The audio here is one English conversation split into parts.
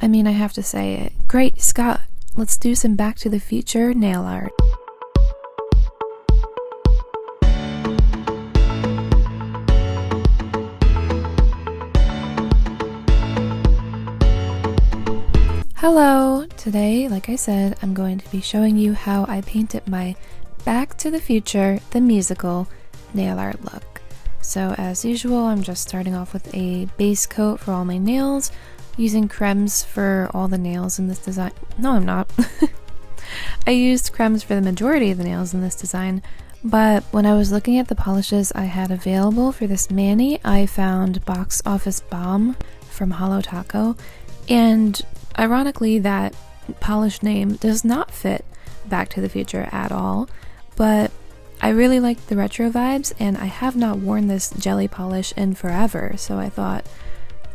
I mean, I have to say it. Great, Scott, let's do some Back to the Future nail art. Hello! Today, like I said, I'm going to be showing you how I painted my Back to the Future, the musical, nail art look. So as usual, I'm just starting off with a base coat for all my nails, using cremes for all the nails in this design. No, I'm not. I used cremes for the majority of the nails in this design, but when I was looking at the polishes I had available for this mani, I found Box Office Bomb from Holo Taco, and ironically, that polish name does not fit Back to the Future at all, but I really liked the retro vibes, and I have not worn this jelly polish in forever, so I thought,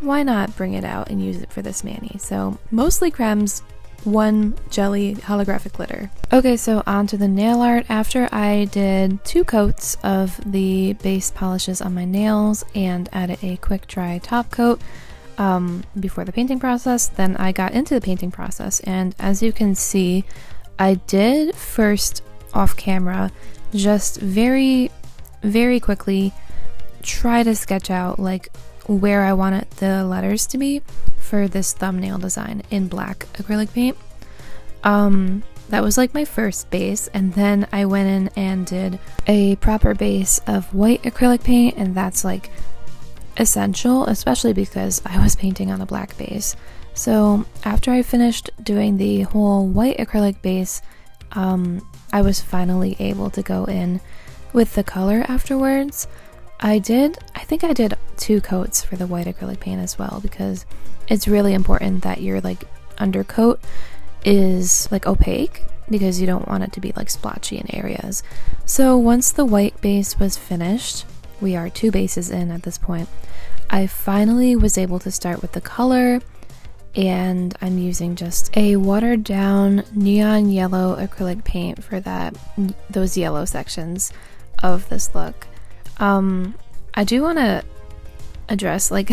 why not bring it out and use it for this mani? So, mostly cremes, one jelly holographic glitter. Okay, so on to the nail art. After I did 2 coats of the base polishes on my nails and added a quick dry top coat, before the painting process, then I got into the painting process, and as you can see, I did first off camera just very quickly try to sketch out like where I wanted the letters to be for this thumbnail design in black acrylic paint. That was like my first base, and then I went in and did a proper base of white acrylic paint, and that's like essential, especially because I was painting on a black base. So after I finished doing the whole white acrylic base, I was finally able to go in with the color afterwards. I think I did 2 coats for the white acrylic paint as well, because it's really important that your like undercoat is like opaque, because you don't want it to be like splotchy in areas. So once the white base was finished, we are 2 bases in at this point, I finally was able to start with the color, and I'm using just a watered down neon yellow acrylic paint for those yellow sections of this look. I do want to address, like,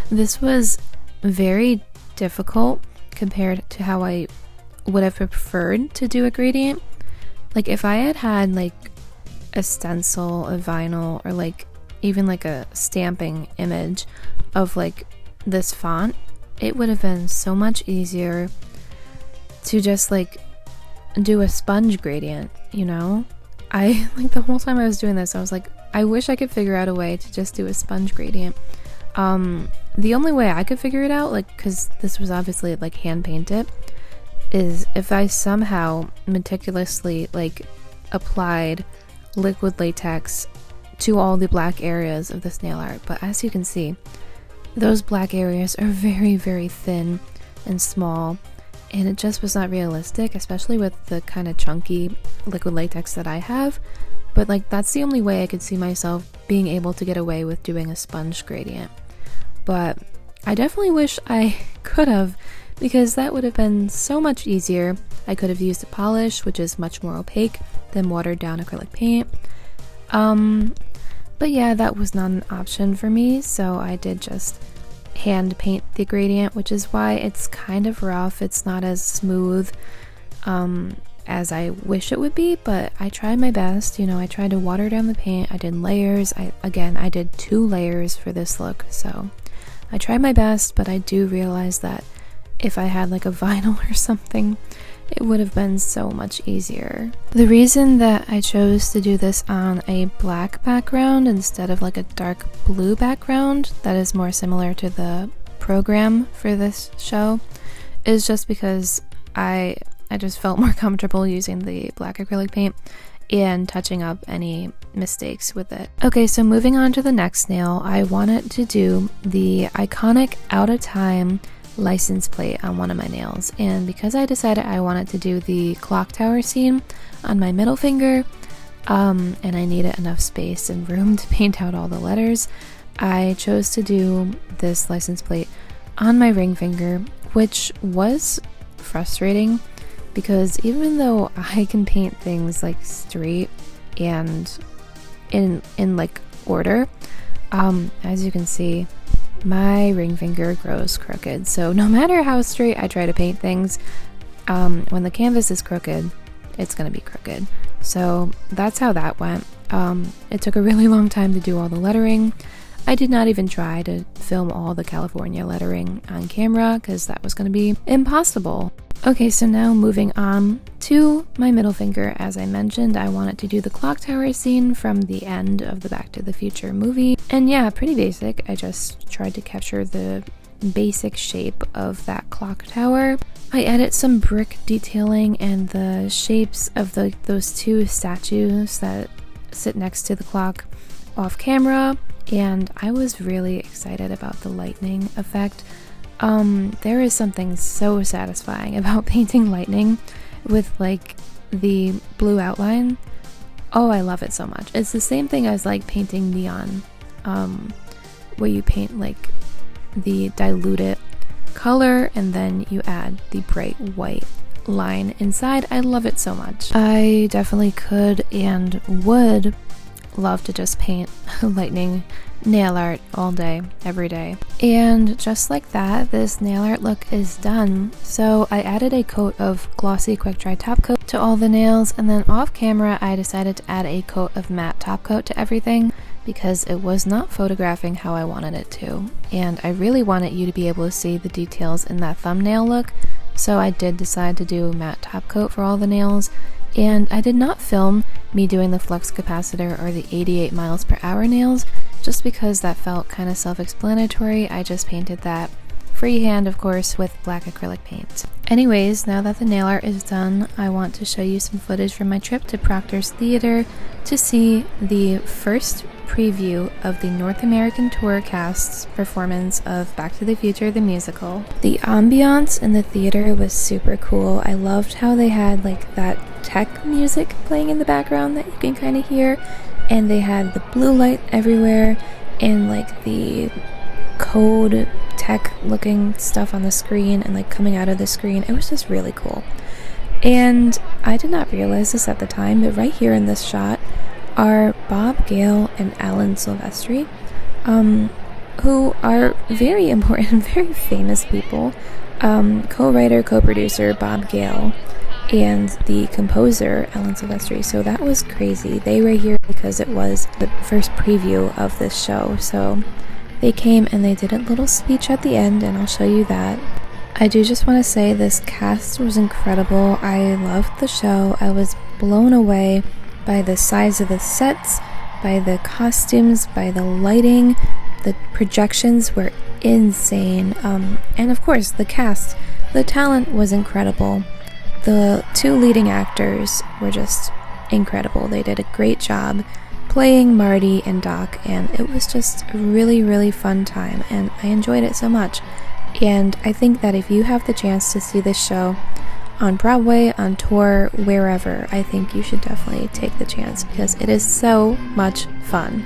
this was very difficult compared to how I would have preferred to do a gradient. Like, if I had like a stencil, a vinyl, or like even like a stamping image of like this font, it would have been so much easier to just like do a sponge gradient, you know? I like the whole time I was doing this, I was like, I wish I could figure out a way to just do a sponge gradient. The only way I could figure it out, like, because this was obviously like hand painted, is if I somehow meticulously like applied liquid latex to all the black areas of this nail art. But as you can see, those black areas are very thin and small, and it just was not realistic, especially with the kind of chunky liquid latex that I have. But like, that's the only way I could see myself being able to get away with doing a sponge gradient. But I definitely wish I could have, because that would have been so much easier. I could have used a polish, which is much more opaque than watered down acrylic paint. But yeah, that was not an option for me, so I did just hand paint the gradient, which is why it's kind of rough. It's not as smooth as I wish it would be, but I tried my best. You know, I tried to water down the paint. I did layers. I did 2 layers for this look, so I tried my best, but I do realize that if I had like a vinyl or something, it would have been so much easier. The reason that I chose to do this on a black background instead of like a dark blue background that is more similar to the program for this show is just because I just felt more comfortable using the black acrylic paint and touching up any mistakes with it. Okay, so moving on to the next nail, I wanted to do the iconic Out of Time license plate on one of my nails, and because I decided I wanted to do the clock tower scene on my middle finger, and I needed enough space and room to paint out all the letters, I chose to do this license plate on my ring finger, which was frustrating because even though I can paint things like straight and in like order, as you can see, my ring finger grows crooked. So no matter how straight I try to paint things, when the canvas is crooked, it's gonna be crooked. So that's how that went. It took a really long time to do all the lettering. I did not even try to film all the California lettering on camera because that was going to be impossible. Okay, so now moving on to my middle finger. As I mentioned, I wanted to do the clock tower scene from the end of the Back to the Future movie. And yeah, pretty basic. I just tried to capture the basic shape of that clock tower. I added some brick detailing and the shapes of those two statues that sit next to the clock off camera, and I was really excited about the lightning effect. There is something so satisfying about painting lightning with like the blue outline. Oh, I love it so much. It's the same thing as like painting neon, where you paint like the diluted color and then you add the bright white line inside. I love it so much. I definitely could and would love to just paint lightning nail art all day, every day. And just like that, this nail art look is done. So I added a coat of glossy quick dry top coat to all the nails, and then off camera I decided to add a coat of matte top coat to everything because it was not photographing how I wanted it to. And I really wanted you to be able to see the details in that thumbnail look, so I did decide to do matte top coat for all the nails. And I did not film me doing the flux capacitor or the 88 miles per hour nails just because that felt kind of self-explanatory. I just painted that freehand, of course, with black acrylic paint. Anyways, now that the nail art is done, I want to show you some footage from my trip to Proctor's Theater to see the first preview of the North American tour cast's performance of Back to the Future the musical. The ambiance in the theater was super cool. I loved how they had like that tech music playing in the background that you can kind of hear, and they had the blue light everywhere and like the code tech looking stuff on the screen and like coming out of the screen. It was just really cool. And I did not realize this at the time, but right here in this shot are Bob Gale and Alan Silvestri, who are very important, very famous people. Co-writer, co-producer Bob Gale, and the composer Alan Silvestri. So that was crazy. They were here because it was the first preview of this show. So they came and they did a little speech at the end, and I'll show you that. I do just want to say this cast was incredible. I loved the show. I was blown away by the size of the sets, by the costumes, by the lighting. The projections were insane. And of course, the cast. The talent was incredible. The two leading actors were just incredible. They did a great job playing Marty and Doc, and it was just a really, really fun time, and I enjoyed it so much. And I think that if you have the chance to see this show on Broadway, on tour, wherever, I think you should definitely take the chance because it is so much fun.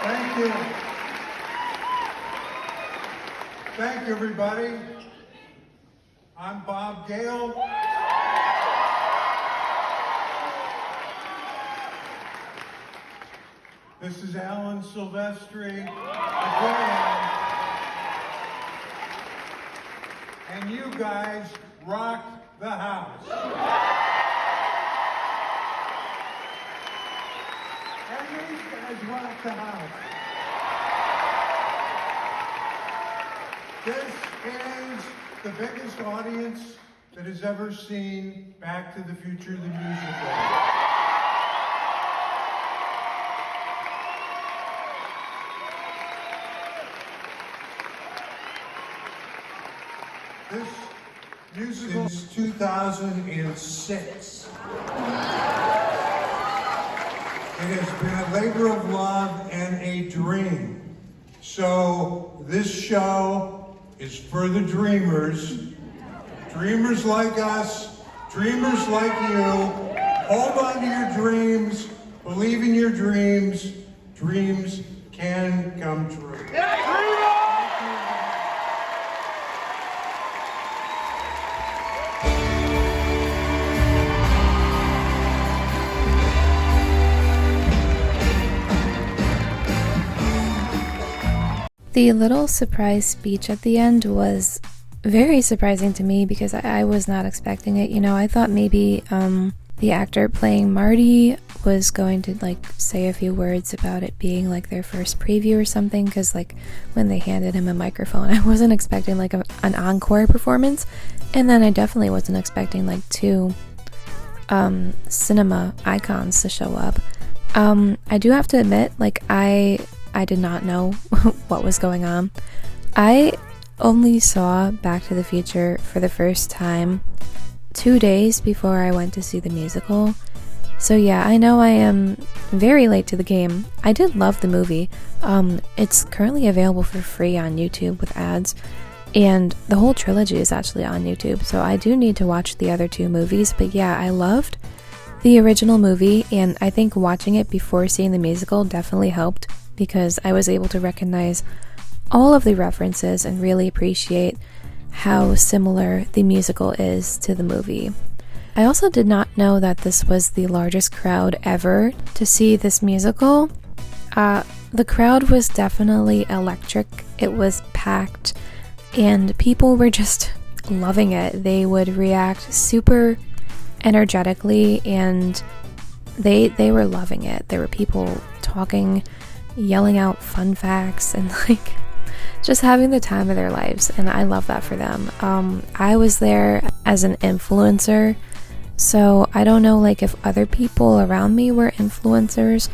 Thank you. Thank you, everybody. I'm Bob Gale. This is Alan Silvestri, and you guys rock the house. And these guys rock the house. This is the biggest audience that has ever seen Back to the Future, the musical. This musical since 2006. It has been a labor of love and a dream. So this show is for the dreamers. Dreamers like us, dreamers like you. Hold on to your dreams, believe in your dreams. Dreams can come true. The little surprise speech at the end was very surprising to me because I was not expecting it. You know, I thought maybe the actor playing Marty was going to like say a few words about it being like their first preview or something, because like when they handed him a microphone, I wasn't expecting like an encore performance. And then I definitely wasn't expecting like two cinema icons to show up. I do have to admit, like I did not know what was going on. I only saw Back to the Future for the first time 2 days before I went to see the musical. So yeah, I know I am very late to the game. I did love the movie. It's currently available for free on YouTube with ads, and the whole trilogy is actually on YouTube, so I do need to watch the other two movies. But yeah, I loved the original movie, and I think watching it before seeing the musical definitely helped, because I was able to recognize all of the references and really appreciate how similar the musical is to the movie. I also did not know that this was the largest crowd ever to see this musical. The crowd was definitely electric. It was packed, and people were just loving it. They would react super energetically, and they were loving it. There were people talking, yelling out fun facts, and like just having the time of their lives, and I love that for them. I was there as an influencer, so I don't know like if other people around me were influencers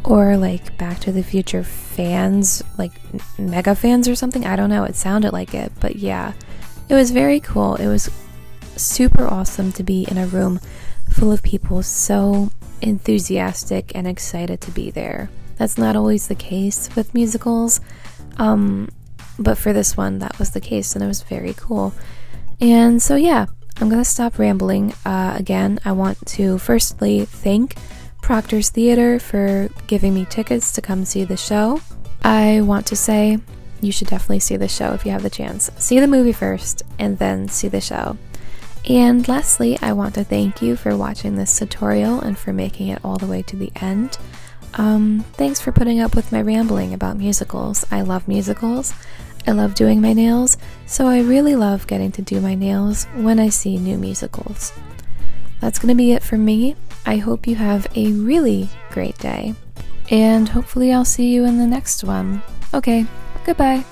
or like Back to the Future fans, like mega fans or something. I don't know, it sounded like it, but yeah, it was very cool. It was super awesome to be in a room full of people so enthusiastic and excited to be there. That's not always the case with musicals, but for this one, that was the case, and it was very cool. And so yeah, I'm gonna stop rambling. Again, I want to firstly thank Proctor's Theater for giving me tickets to come see the show. I want to say you should definitely see the show if you have the chance. See the movie first, and then see the show. And lastly, I want to thank you for watching this tutorial and for making it all the way to the end. Thanks for putting up with my rambling about musicals. I love musicals. I love doing my nails, so I really love getting to do my nails when I see new musicals. That's gonna be it for me. I hope you have a really great day, and hopefully I'll see you in the next one. Okay, goodbye.